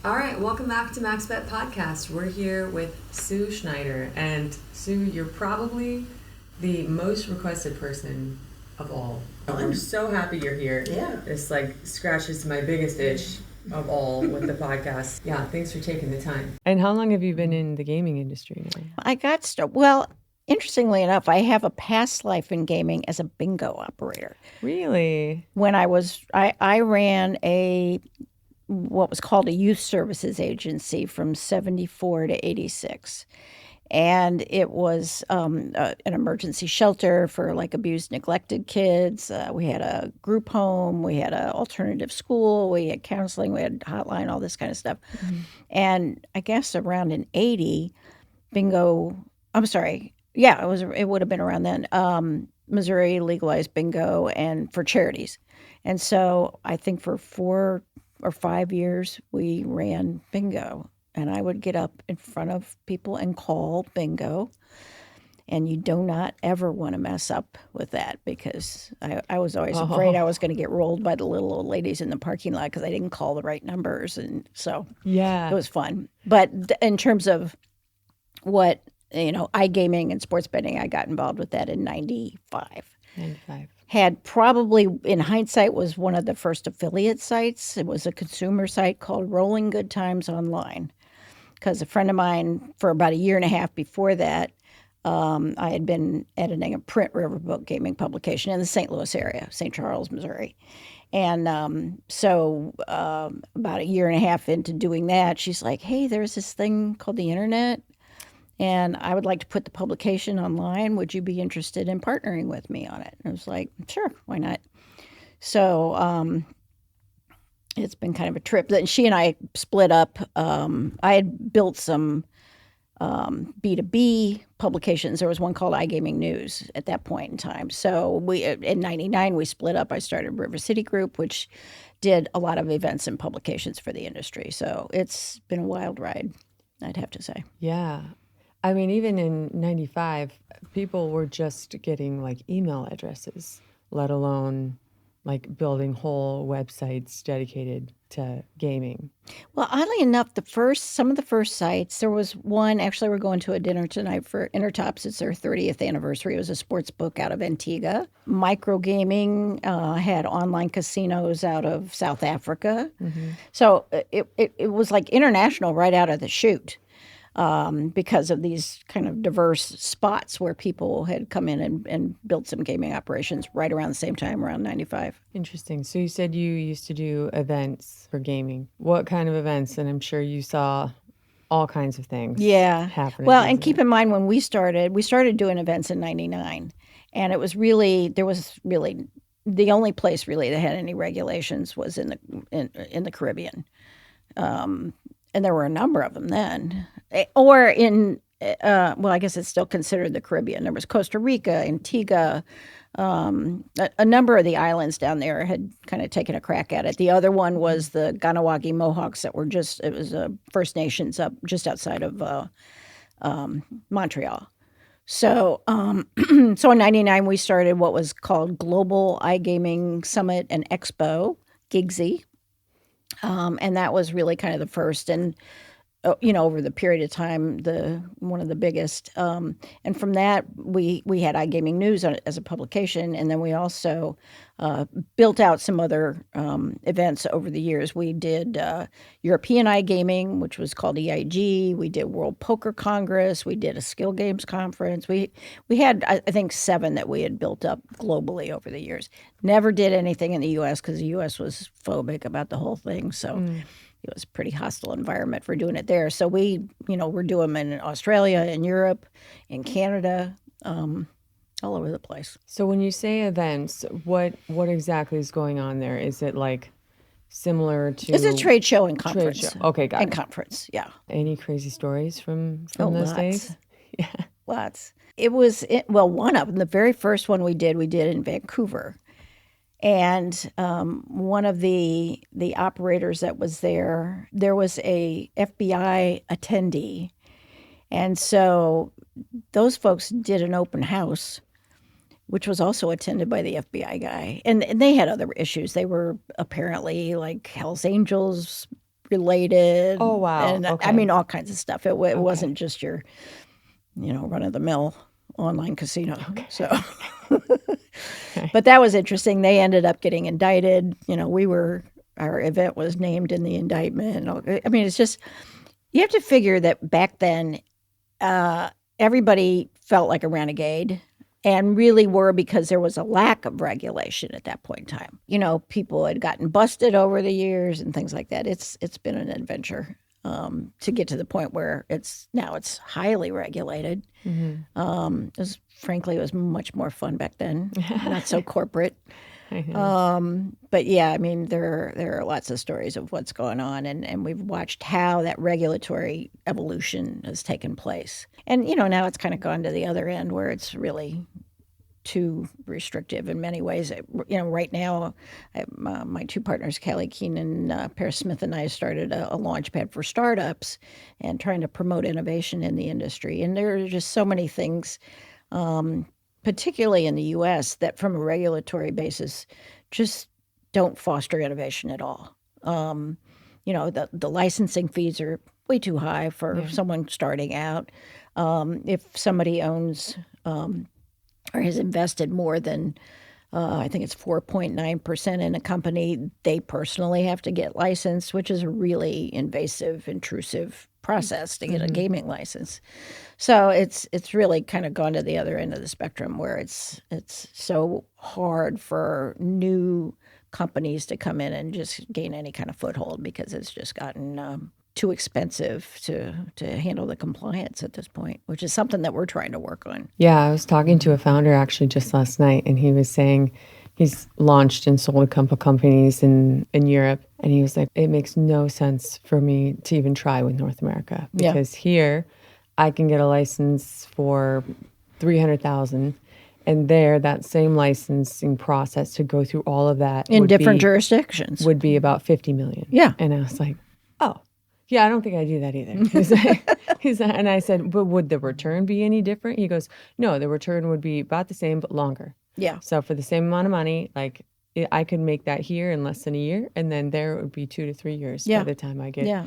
All right, welcome back to MaxBet Podcast. We're here with Sue Schneider. And Sue, you're probably the most requested person of all. I'm so happy you're here. Yeah. This scratches my biggest itch of all with the podcast. Yeah, thanks for taking the time. And how long have you been in the gaming industry now? I got started. Well, interestingly enough, I have a past life in gaming as a bingo operator. Really? When I ran what was called a youth services agency from 74 to 86. And it was an emergency shelter for abused, neglected kids. We had a group home. We had an alternative school. We had counseling. We had hotline, all this kind of stuff. Mm-hmm. And I guess around in 80, bingo, I'm sorry. Yeah, it would have been around then. Missouri legalized bingo and for charities. And so I think for 4 or 5 years, we ran bingo. And I would get up in front of people and call bingo. And you do not ever want to mess up with that because I was always afraid I was going to get rolled by the little old ladies in the parking lot because I didn't call the right numbers. And so it was fun. But in terms of what, iGaming and sports betting, I got involved with that in 95. Had probably, in hindsight, was one of the first affiliate sites. It was a consumer site called Rolling Good Times Online. Because a friend of mine, for about a year and a half before that, I had been editing a print riverboat gaming publication in the St. Louis area, St. Charles, Missouri. And so about a year and a half into doing that, she's like, hey, there's this thing called the internet, and I would like to put the publication online. Would you be interested in partnering with me on it? And I was like, sure, why not? So it's been kind of a trip. Then she and I split up. I had built some B2B publications. There was one called iGaming News at that point in time. So in 99, we split up. I started River City Group, which did a lot of events and publications for the industry. So it's been a wild ride, I'd have to say. Yeah. I mean, even in 95, people were just getting email addresses, let alone building whole websites dedicated to gaming. Well, oddly enough, some of the first sites, there was one, actually we're going to a dinner tonight for Intertops. It's their 30th anniversary. It was a sports book out of Antigua. Microgaming had online casinos out of South Africa. Mm-hmm. So it was international right out of the chute. Because of these kind of diverse spots where people had come in and built some gaming operations right around the same time, around 95. Interesting. So you said you used to do events for gaming. What kind of events? And I'm sure you saw all kinds of things happening. Well, and keep in mind when we started doing events in 99. And there was really the only place really that had any regulations was in the Caribbean. And there were a number of them then. Or I guess it's still considered the Caribbean. There was Costa Rica, Antigua. A number of the islands down there had kind of taken a crack at it. The other one was the Ganawagi Mohawks it was First Nations up just outside of Montreal. So, so in 99, we started what was called Global iGaming Summit and Expo, GIGSY. And that was really kind of the first, and over the period of time, one of the biggest. And from that, we had iGaming News as a publication, and then we also built out some other events over the years. We did European iGaming, which was called EIG. We did World Poker Congress. We did a Skill Games Conference. We had, I think, 7 that we had built up globally over the years. Never did anything in the U.S. because the U.S. was phobic about the whole thing. So it was a pretty hostile environment for doing it there. So we're doing them in Australia, in Europe, in Canada, all over the place. So when you say events, what exactly is going on there? Is it similar to? It's a trade show and conference. Trade show. Okay, got it. And conference, yeah. Any crazy stories from those days? Yeah, lots. It was one of them. The very first one we did in Vancouver. And one of the operators that was there was a FBI attendee. And so those folks did an open house, which was also attended by the FBI guy. And they had other issues. They were apparently like Hell's Angels related, Oh, wow. and I Okay. mean all kinds of stuff. It Okay. wasn't just your, run of the mill online casino. Okay. So, Okay. but that was interesting. They ended up getting indicted. Our event was named in the indictment. I mean, it's just, you have to figure that back then, everybody felt like a renegade and really were, because there was a lack of regulation at that point in time. People had gotten busted over the years and things like that. It's been an adventure to get to the point where it's highly regulated. Frankly, it was much more fun back then, not so corporate. I know. But yeah, I mean, there are lots of stories of what's going on, and we've watched how that regulatory evolution has taken place. And now it's kind of gone to the other end where it's really too restrictive in many ways. Right now, my two partners, Callie Keenan, Paris Smith, and I started a launch pad for startups and trying to promote innovation in the industry. And there are just so many things, particularly in the U.S., that from a regulatory basis just don't foster innovation at all. The licensing fees are way too high for someone starting out. If somebody owns or has invested more than, I think it's 4.9% in a company, they personally have to get licensed, which is a really invasive, intrusive process to get a gaming license. So it's really kind of gone to the other end of the spectrum where it's so hard for new companies to come in and just gain any kind of foothold because it's just gotten too expensive to handle the compliance at this point, which is something that we're trying to work on. Yeah, I was talking to a founder actually just last night, and he was saying he's launched and sold a couple companies in Europe, and he was like, it makes no sense for me to even try with North America because here I can get a license for $300,000, and there that same licensing process to go through all of that in different jurisdictions would be about $50 million. Yeah, and I was like, oh. Yeah, I don't think I do that either. He's like, and I said, but would the return be any different? He goes, no, the return would be about the same, but longer. Yeah. So for the same amount of money, I could make that here in less than a year, and then there it would be 2 to 3 years by the time I get. Yeah.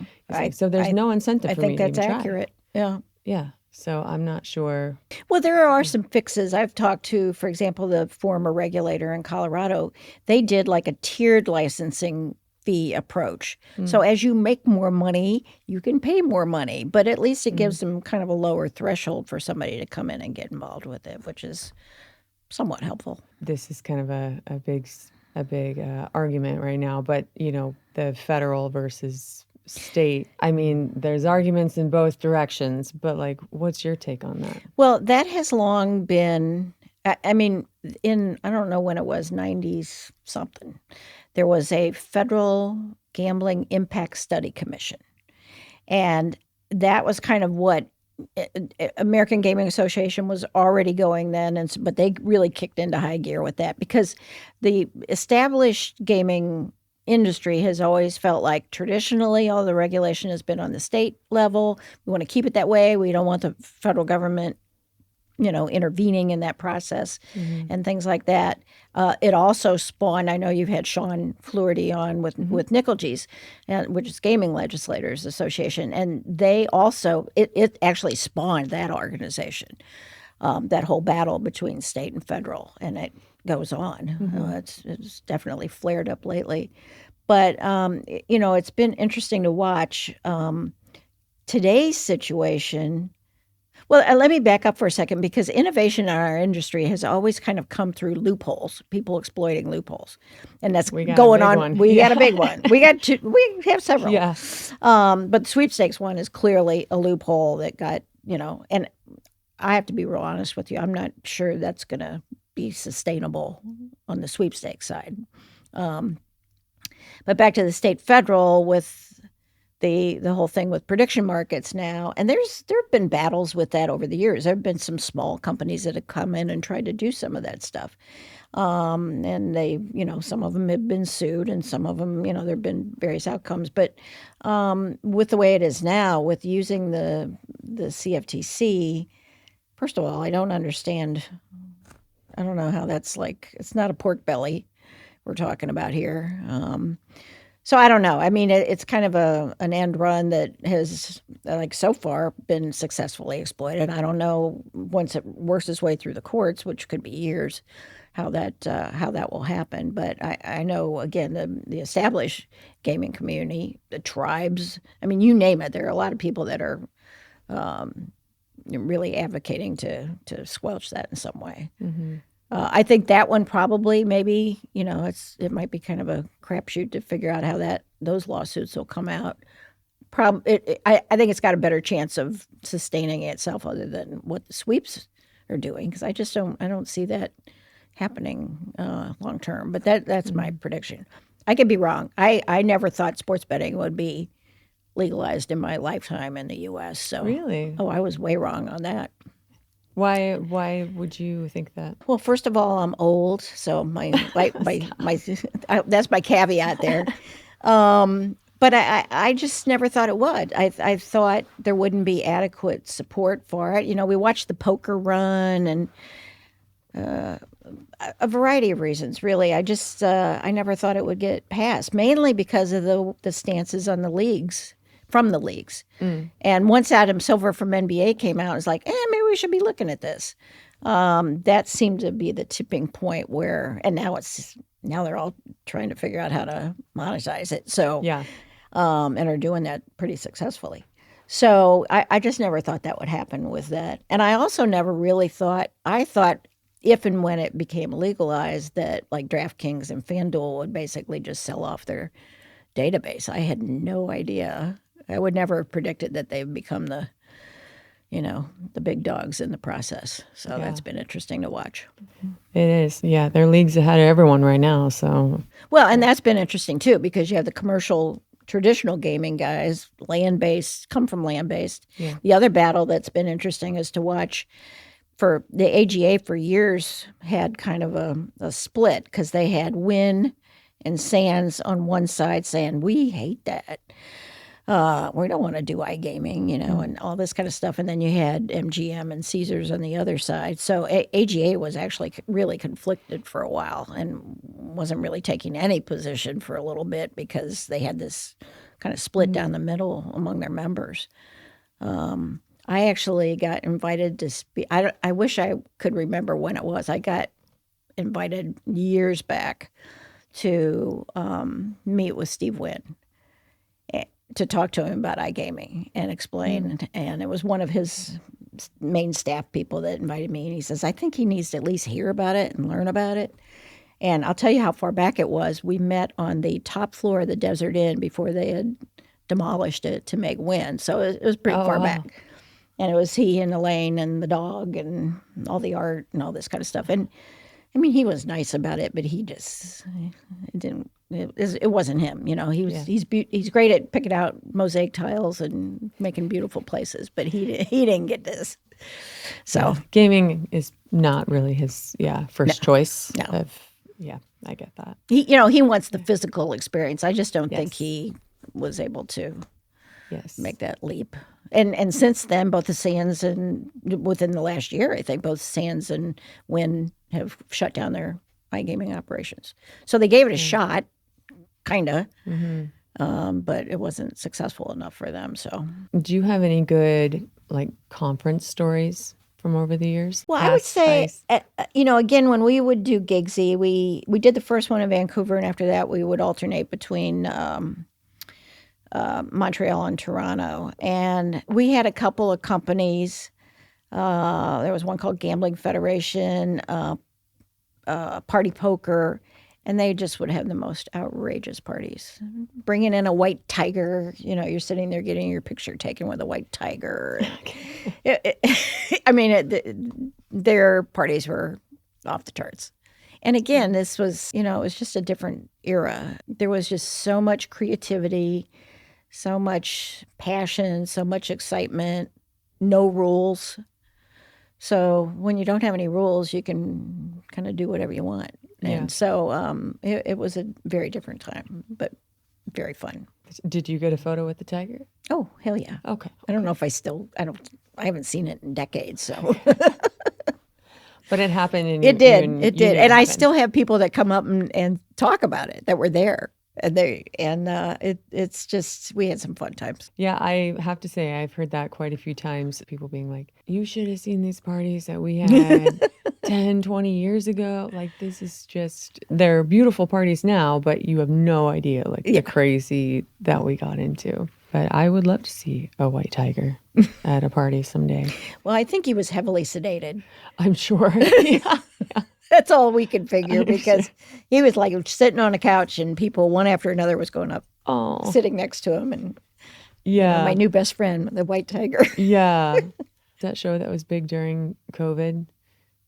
So there's no incentive for me to even try. I think that's accurate. Yeah. Yeah. So I'm not sure. Well, there are some fixes. I've talked to, for example, the former regulator in Colorado. They did like a tiered licensing fee approach. So as you make more money, you can pay more money, but at least it gives them kind of a lower threshold for somebody to come in and get involved with it, which is somewhat helpful. This is kind of a big argument right now, but the federal versus state. I mean, there's arguments in both directions, but what's your take on that? Well, that has long been, I mean, I don't know when it was, 90s something. There was a federal gambling impact study commission. And that was kind of what American Gaming Association was already going then. But they really kicked into high gear with that because the established gaming industry has always felt like traditionally all the regulation has been on the state level. We want to keep it that way. We don't want the federal government intervening in that process and things like that. It also spawned, I know you've had Sean Fluharty on with Nickel G's, which is Gaming Legislators Association, and they also, it actually spawned that organization, that whole battle between state and federal, and it goes on. It's definitely flared up lately. But, it's been interesting to watch today's situation. Well, let me back up for a second because innovation in our industry has always kind of come through loopholes, people exploiting loopholes, and that's going on. We got a big one. We got two. We have several. Yeah. But the sweepstakes one is clearly a loophole that got and I have to be real honest with you. I'm not sure that's going to be sustainable on the sweepstakes side. But back to the state federal with the whole thing with prediction markets now, and there have been battles with that over the years. There have been some small companies that have come in and tried to do some of that stuff, and they, some of them have been sued, and some of them, there have been various outcomes. But with the way it is now, with using the CFTC, first of all, I don't understand. I don't know how that's it's not a pork belly we're talking about here. So I don't know. I mean, it's kind of an end run that has, like, so far been successfully exploited. I don't know once it works its way through the courts, which could be years, how that will happen. But I know, again, the established gaming community, the tribes. I mean, you name it. There are a lot of people that are really advocating to squelch that in some way. I think that one probably, maybe, it might be kind of a crapshoot to figure out how those lawsuits will come out. I think it's got a better chance of sustaining itself other than what the sweeps are doing, because I don't see that happening long term. But that's my prediction. I could be wrong. I never thought sports betting would be legalized in my lifetime in the U.S. So Really? I was way wrong on that. Why would you think that? Well, first of all, I'm old, so my that's my caveat there. But I just never thought it would. I thought there wouldn't be adequate support for it. We watched the poker run and a variety of reasons, really. I never thought it would get passed, mainly because of the stances on the leagues. From the leagues. And once Adam Silver from NBA came out, it was like, maybe we should be looking at this. That seemed to be the tipping point and now they're all trying to figure out how to monetize it. So, Yeah. And are doing that pretty successfully. So I just never thought that would happen with that. And I also never really thought if and when it became legalized that, like, DraftKings and FanDuel would basically just sell off their database. I had no idea. I would never have predicted that they would become the big dogs in the process. So that's been interesting to watch. It is. Yeah, they're leagues ahead of everyone right now. So, well, and that's been interesting too, because you have the commercial, traditional gaming guys, come from land-based. Yeah. The other battle that's been interesting is to watch. For the AGA for years had kind of a split, because they had Wynn and Sands on one side saying, we hate that. We don't want to do iGaming, and all this kind of stuff. And then you had MGM and Caesars on the other side. So AGA was actually really conflicted for a while and wasn't really taking any position for a little bit, because they had this kind of split down the middle among their members. I actually got invited to speak. I wish I could remember when it was. I got invited years back to meet with Steve Wynn, to talk to him about iGaming and explain. And it was one of his main staff people that invited me. And he says, I think he needs to at least hear about it and learn about it. And I'll tell you how far back it was. We met on the top floor of the Desert Inn before they had demolished it to make Wynn. So it was pretty far back. And it was he and Elaine and the dog and all the art and all this kind of stuff. And I mean, he was nice about it, but it wasn't him. He's great at picking out mosaic tiles and making beautiful places, but he didn't get this. So gaming is not really his first choice. No. I get that. He wants the physical experience. I just don't think he was able to make that leap. And since then, both the Sands and within the last year, I think both Sands and Wynn have shut down their iGaming operations. So they gave it a shot, kind of, but it wasn't successful enough for them. So, do you have any good conference stories from over the years? Well, I would say, again, when we would do Gigsy, we did the first one in Vancouver, and after that, we would alternate between Montreal and Toronto. And we had a couple of companies. There was one called Gambling Federation, Party Poker, and they just would have the most outrageous parties. Bringing in a white tiger, you're sitting there getting your picture taken with a white tiger. Their parties were off the charts. And again, this was, it was just a different era. There was just so much creativity, so much passion, so much excitement, no rules. So when you don't have any rules, you can kind of do whatever you want. And so it was a very different time, but very fun. Did you get a photo with the tiger? Oh, hell yeah. Okay. I don't know if I haven't seen it in decades, so. But it happened. And it did. And I still have people that come up and talk about it that were there. It's just we had some fun times. Yeah, I have to say, I've heard that quite a few times. People being like, you should have seen these parties that we had 10, 20 years ago. Like, this is just, they're beautiful parties now, but you have no idea, like, Yeah. the crazy that we got into. But I would love to see a white tiger at a party someday. Well, I think he was heavily sedated. I'm sure. Yeah. That's all we could figure I because he was like sitting on a couch and people one after another was going up, Oh, sitting next to him. And yeah. my new best friend, the white tiger. Yeah. That show that was big during COVID,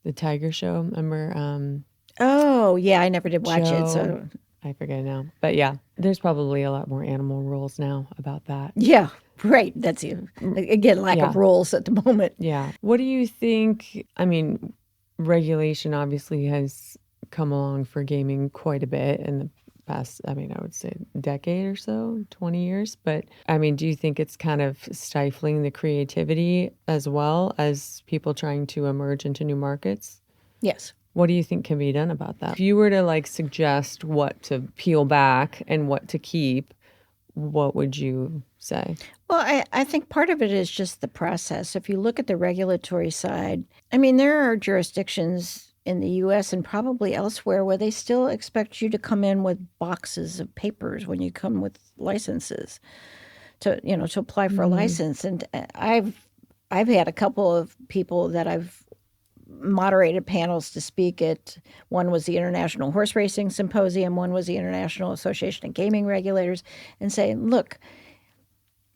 the Tiger Show. Remember Oh, yeah, I never did watch it. Joe? So, I forget now. But yeah, there's probably a lot more animal rules now about that. yeah, right. That's you. Again, lack Yeah. of rules at the moment. Yeah. What do you think? I mean, regulation obviously has come along for gaming quite a bit in the past, I mean, I would say decade or so, 20 years. But I mean, do you think it's kind of stifling the creativity as well as people trying to emerge into new markets? Yes. What do you think can be done about that? If you were to like suggest what to peel back and what to keep, what would you say? Well, I think part of it is just the process. If you look at the regulatory side, I mean, there are jurisdictions in the US and probably elsewhere where they still expect you to come in with boxes of papers when you come with licenses to apply for a license. And I've had a couple of people that I've moderated panels to speak at. One was the International Horse Racing Symposium, one was the International Association of Gaming Regulators, and saying, look,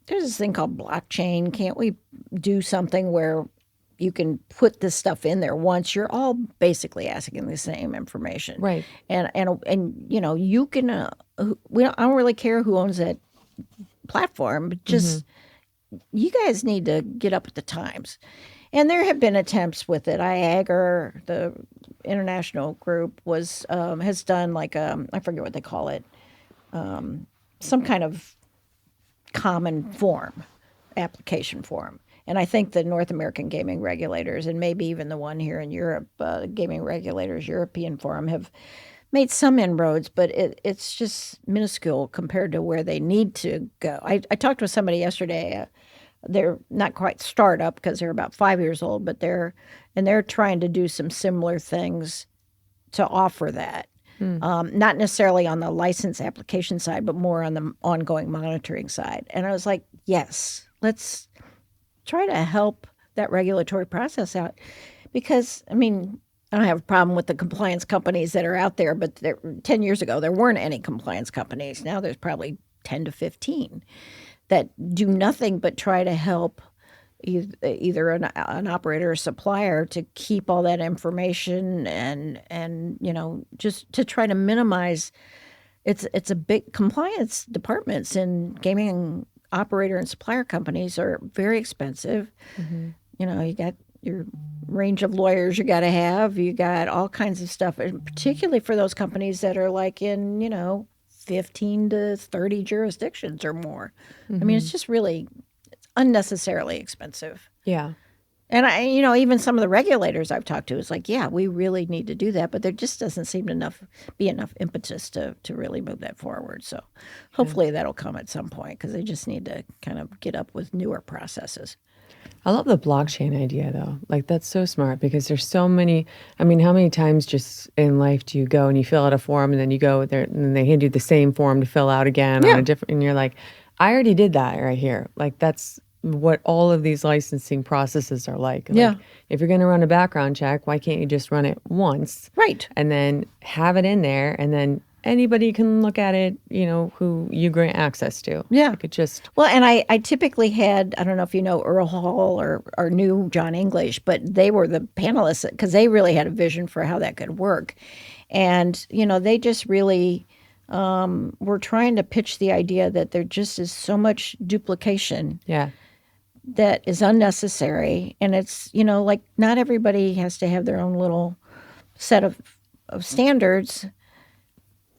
there's this thing called blockchain. Can't we do something where you can put this stuff in there once? You're all basically asking the same information, Right. And you can. I don't really care who owns that platform, but just you guys need to get up with the times. And there have been attempts with it. IAGR, the international group, has done like I forget what they call it, some kind of common form, application form. And I think the North American gaming regulators, and maybe even the one here in Europe, Gaming Regulators European Forum, have made some inroads, but it's just minuscule compared to where they need to go. I talked with somebody yesterday. They're not quite startup because they're about 5 years old, but they're trying to do some similar things to offer that. Not necessarily on the license application side, but more on the ongoing monitoring side. And I was like, yes, let's try to help that regulatory process out. Because, I mean, I don't have a problem with the compliance companies that are out there, but 10 years ago, there weren't any compliance companies. Now there's probably 10 to 15 that do nothing but try to help either an operator or supplier to keep all that information and just to try to minimize. It's a big compliance departments in gaming operator and supplier companies are very expensive. You got your range of lawyers you got to have. You got all kinds of stuff, and particularly for those companies that are like in 15 to 30 jurisdictions or more. I mean, it's just really unnecessarily expensive. Yeah. And even some of the regulators I've talked to is like, yeah, we really need to do that, but there just doesn't seem to be enough impetus to really move that forward. So hopefully that'll come at some point because they just need to kind of get up with newer processes. I love the blockchain idea though. Like that's so smart because there's so many, I mean, how many times just in life do you go and you fill out a form and then you go there and then they hand you the same form to fill out again on a different, and you're like, I already did that right here. Like that's what all of these licensing processes are like. Yeah. If you're going to run a background check, why can't you just run it once? Right. And then have it in there and then anybody can look at it, who you grant access to. Yeah. You could just. Well, and I typically had, I don't know if you know Earl Hall or knew John English, but they were the panelists because they really had a vision for how that could work. And, they just really were trying to pitch the idea that there just is so much duplication. Yeah. That is unnecessary. And it's, like not everybody has to have their own little set of standards.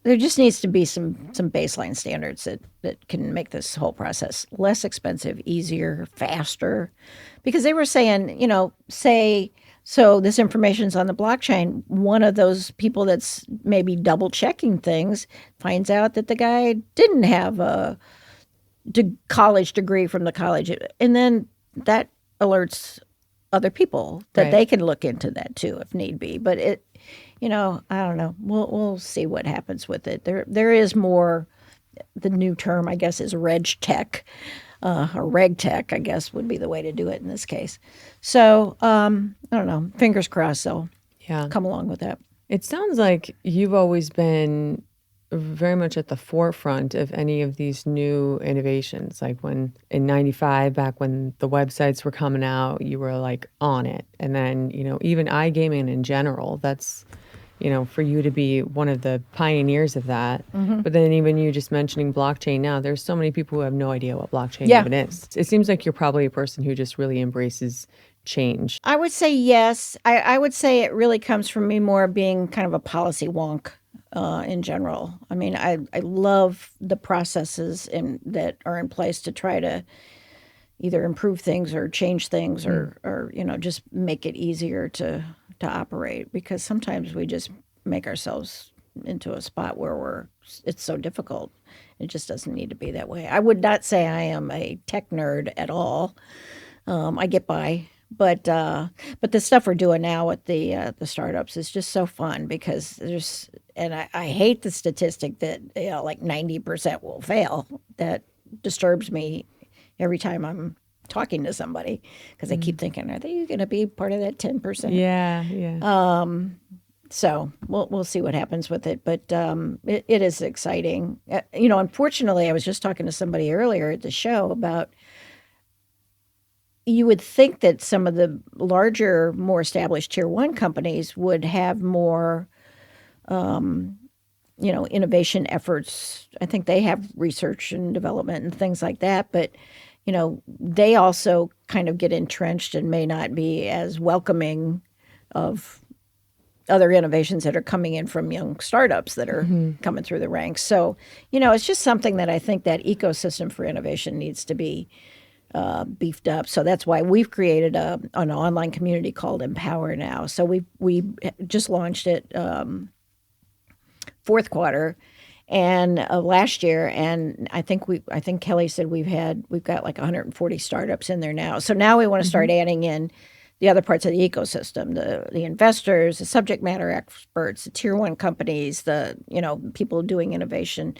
There just needs to be some baseline standards that can make this whole process less expensive, easier, faster. Because they were saying, say So this information's on the blockchain. One of those people that's maybe double checking things finds out that the guy didn't have a college degree from the college, and then that alerts other people that Right. they can look into that too if need be. But I don't know. We'll see what happens with it. There is more. The new term, I guess, is reg tech, or reg tech, I guess would be the way to do it in this case. So I don't know. Fingers crossed they'll Yeah. come along with that. It sounds like you've always been very much at the forefront of any of these new innovations. Like when in 95, back when the websites were coming out, you were like on it. And then, even iGaming in general, that's, for you to be one of the pioneers of that. But then even you just mentioning blockchain now, there's so many people who have no idea what blockchain Yeah. even is. It seems like you're probably a person who just really embraces change. I would say yes. I would say it really comes from me more being kind of a policy wonk in general. I mean, I love the processes that are in place to try to either improve things or change things or just make it easier to operate, because sometimes we just make ourselves into a spot where it's so difficult. It just doesn't need to be that way. I would not say I am a tech nerd at all. I get by, but the stuff we're doing now with the startups is just so fun, because I hate the statistic that like 90% will fail. That disturbs me every time I'm talking to somebody, because I keep thinking, are they going to be part of that 10%? Yeah, yeah. So we'll see what happens with it, but it is exciting. Unfortunately, I was just talking to somebody earlier at the show about. You would think that some of the larger, more established tier one companies would have more, innovation efforts. I think they have research and development and things like that, but they also kind of get entrenched and may not be as welcoming of other innovations that are coming in from young startups that are coming through the ranks. So, it's just something that I think that ecosystem for innovation needs to be beefed up. So that's why we've created an online community called Empower Now. So we just launched it fourth quarter and last year, and I think Kelly said we've got like 140 startups in there now. So now we want to start adding in the other parts of the ecosystem, the investors, the subject matter experts, the tier one companies, the people doing innovation,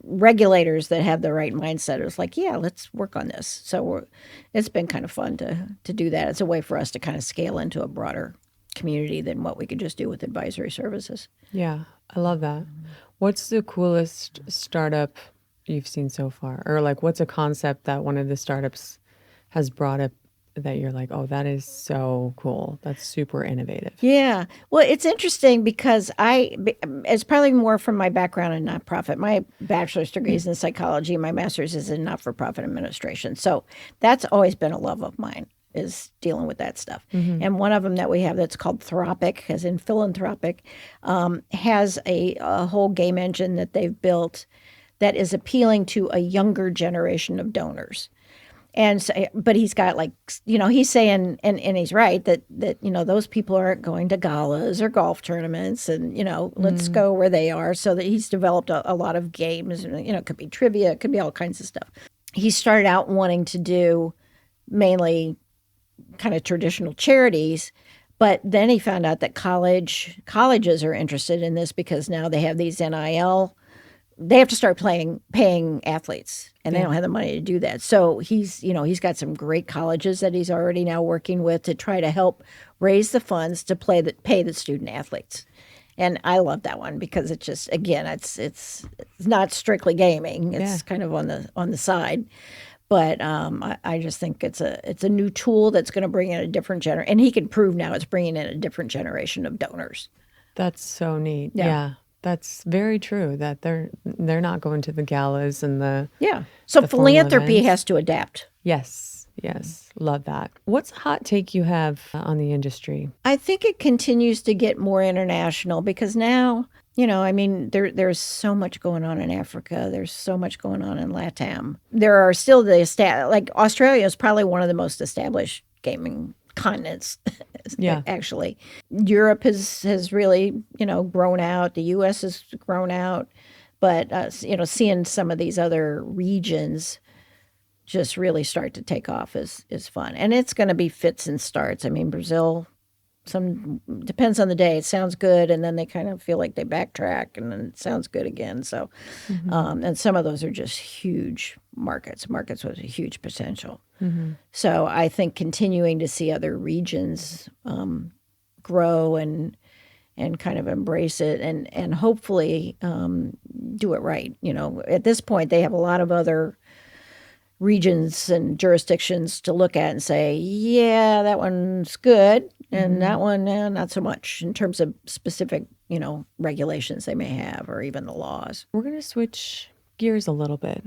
regulators that have the right mindset. It was like, yeah, let's work on this. So it's been kind of fun to do that. It's a way for us to kind of scale into a broader community than what we could just do with advisory services. Yeah, I love that. What's the coolest startup you've seen so far? Or like what's a concept that one of the startups has brought up that you're like, oh, that is so cool. That's super innovative. Yeah. Well, it's interesting because it's probably more from my background in nonprofit. My bachelor's degree is in psychology. My master's is in not-for-profit administration. So that's always been a love of mine, is dealing with that stuff. And one of them that we have that's called Thropic, as in philanthropic, has a whole game engine that they've built that is appealing to a younger generation of donors. And so, but he's got he's saying, and he's right that those people aren't going to galas or golf tournaments, and let's go where they are. So that he's developed a lot of games, and it could be trivia, it could be all kinds of stuff. He started out wanting to do mainly kind of traditional charities, but then he found out that colleges are interested in this, because now they have these NIL. They have to start paying athletes, and they don't have the money to do that. So he's got some great colleges that he's already now working with to try to help raise the funds to pay the student athletes. And I love that one, because it's just, again, it's not strictly gaming. It's kind of on the side. But I just think it's a new tool that's going to bring in a different generation, and he can prove now it's bringing in a different generation of donors. That's so neat. Yeah. That's very true, that they're not going to the galas and the So the formal philanthropy events. has to adapt. Yes, love that. What's a hot take you have on the industry? I think it continues to get more international, because now, there's so much going on in Africa. There's so much going on in LATAM. There are still like Australia is probably one of the most established gaming continents, Yeah. actually. Europe has really, grown out. The U.S. has grown out. But, seeing some of these other regions just really start to take off is fun. And it's going to be fits and starts. I mean, Brazil, depends on the day. It sounds good, and then they kind of feel like they backtrack, and then it sounds good again. So, and some of those are just huge markets with a huge potential. So I think continuing to see other regions grow and kind of embrace it and hopefully do it right. At this point, they have a lot of other regions and jurisdictions to look at and say, yeah, that one's good, and that one, not so much in terms of specific, regulations they may have or even the laws. We're going to switch gears a little bit.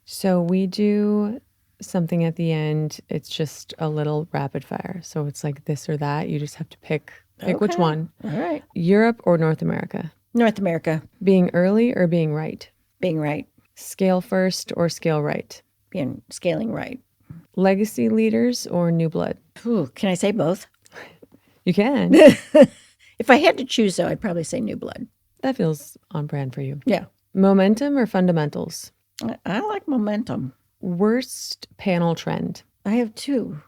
So we do something at the end. It's just a little rapid fire. So it's like this or that. You just have to pick which one. All right. Europe or North America? North America. Being early or being right? Being right. Scale first or scale right? Scaling right. Legacy leaders or new blood? Ooh, can I say both? You can. If I had to choose, though, I'd probably say new blood. That feels on brand for you. Yeah. Momentum or fundamentals? I like momentum. Worst panel trend? I have two.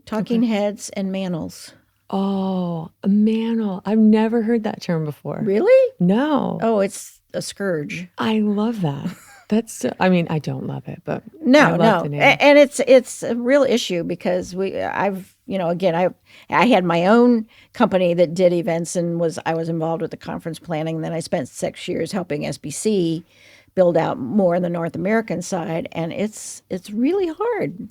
Talking heads and manels. Oh, a manel. I've never heard that term before. Really? No. Oh, it's a scourge. I love that. I don't love it, but no, I love the name. And it's a real issue because I had my own company that did events and I was involved with the conference planning. And then I spent 6 years helping SBC build out more in the North American side, and it's really hard.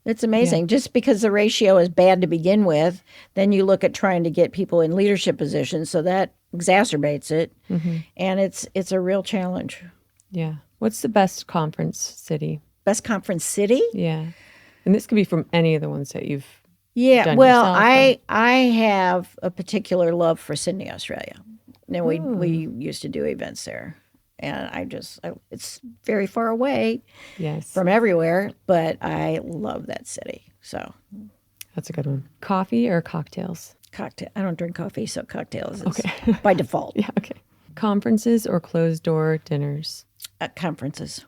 It's amazing. Just because the ratio is bad to begin with, then you look at trying to get people in leadership positions, so that exacerbates it, and it's a real challenge. Yeah. What's the best conference city? Best conference city? Yeah. And this could be from any of the ones that you've done well, yourself, I have a particular love for Sydney, Australia. And we used to do events there. And it's very far away from everywhere, but I love that city. So that's a good one. Coffee or cocktails? Cocktail. I don't drink coffee, so cocktails is Okay. by default. Yeah, okay. Conferences or closed door dinners? Conferences.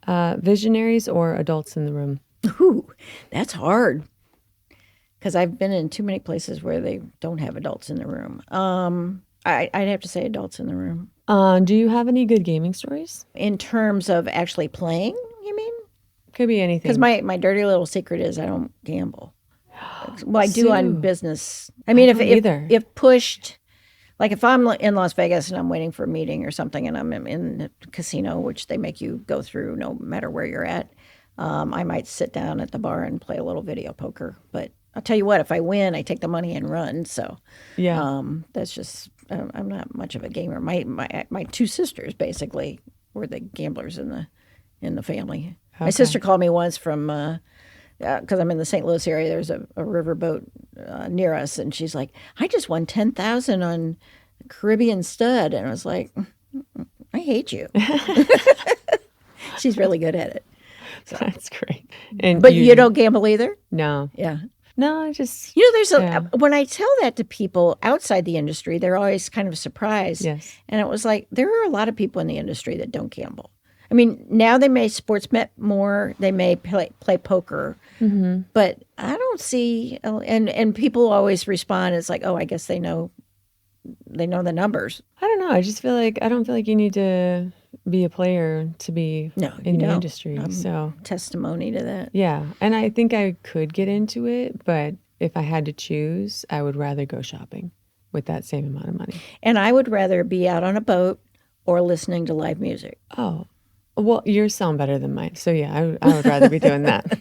Visionaries or adults in the room? Ooh, that's hard. Because I've been in too many places where they don't have adults in the room. I'd have to say adults in the room. Do you have any good gaming stories? In terms of actually playing, you mean? Could be anything. Because my dirty little secret is I don't gamble. Well, I do on business. I mean, if pushed, like if I'm in Las Vegas and I'm waiting for a meeting or something and I'm in the casino, which they make you go through no matter where you're at, I might sit down at the bar and play a little video poker. But I'll tell you what, if I win, I take the money and run. So that's just, I'm not much of a gamer. My two sisters basically were the gamblers in the family. Okay. My sister called me once from, because I'm in the St. Louis area, there's a riverboat near us, and she's like, I just won $10,000 on Caribbean Stud. And I was like, I hate you. She's really good at it. So. That's great. But you don't gamble either? No. Yeah. No, I just... there's when I tell that to people outside the industry, they're always kind of surprised. Yes. And it was like, there are a lot of people in the industry that don't gamble. I mean, now they may sports bet more, they may play poker, but I don't see, and people always respond, it's like, oh, I guess they know the numbers. I don't know. I just feel like, I don't feel like you need to be a player to be in the industry. So testimony to that. Yeah. And I think I could get into it, but if I had to choose, I would rather go shopping with that same amount of money. And I would rather be out on a boat or listening to live music. Oh, well, yours sound better than mine. So yeah, I would rather be doing that.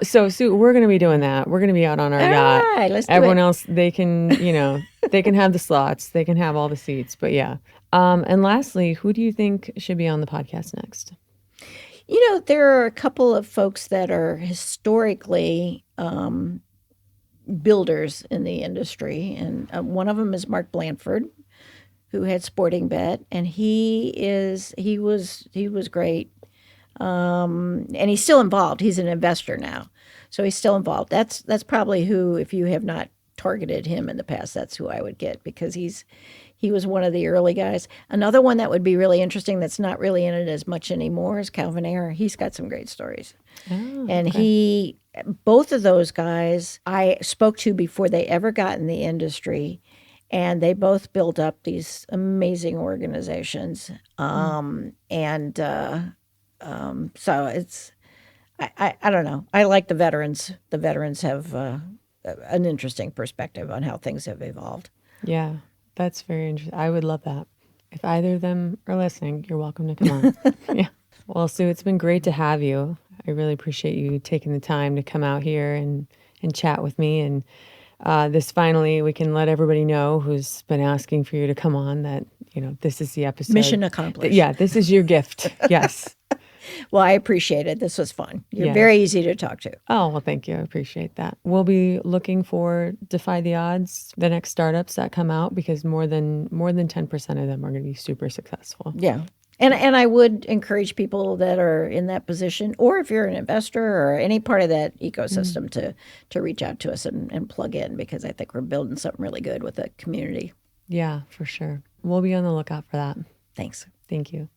So Sue, we're going to be doing that. We're going to be out on our yacht. All right, let's do Everyone it. else, they can, they can have the slots. They can have all the seats. But yeah. And lastly, who do you think should be on the podcast next? There are a couple of folks that are historically builders in the industry. And one of them is Mark Blanford, who had Sporting Bet, and he was great, and he's still involved. He's an investor now, So he's still involved. That's probably who, if you have not targeted him in the past, that's who I would get, because he was one of the early guys. Another one that would be really interesting that's not really in it as much anymore is Calvin Ayre. He's got some great stories. Oh, And okay. both of those guys I spoke to before they ever got in the industry, and they both built up these amazing organizations. Mm. So I don't know. I like the veterans. The veterans have an interesting perspective on how things have evolved. Yeah, that's very interesting. I would love that. If either of them are listening, you're welcome to come on. Yeah. Well, Sue, it's been great to have you. I really appreciate you taking the time to come out here and chat with me. And this finally, we can let everybody know who's been asking for you to come on that, this is the episode. Mission accomplished. Yeah, this is your gift. Yes. Well, I appreciate it. This was fun. You're Yes. very easy to talk to. Oh, well, thank you. I appreciate that. We'll be looking for Defy the Odds, the next startups that come out, because more than 10% of them are going to be super successful. Yeah. And I would encourage people that are in that position, or if you're an investor or any part of that ecosystem, to reach out to us and plug in, because I think we're building something really good with the community. Yeah, for sure. We'll be on the lookout for that. Thanks. Thank you.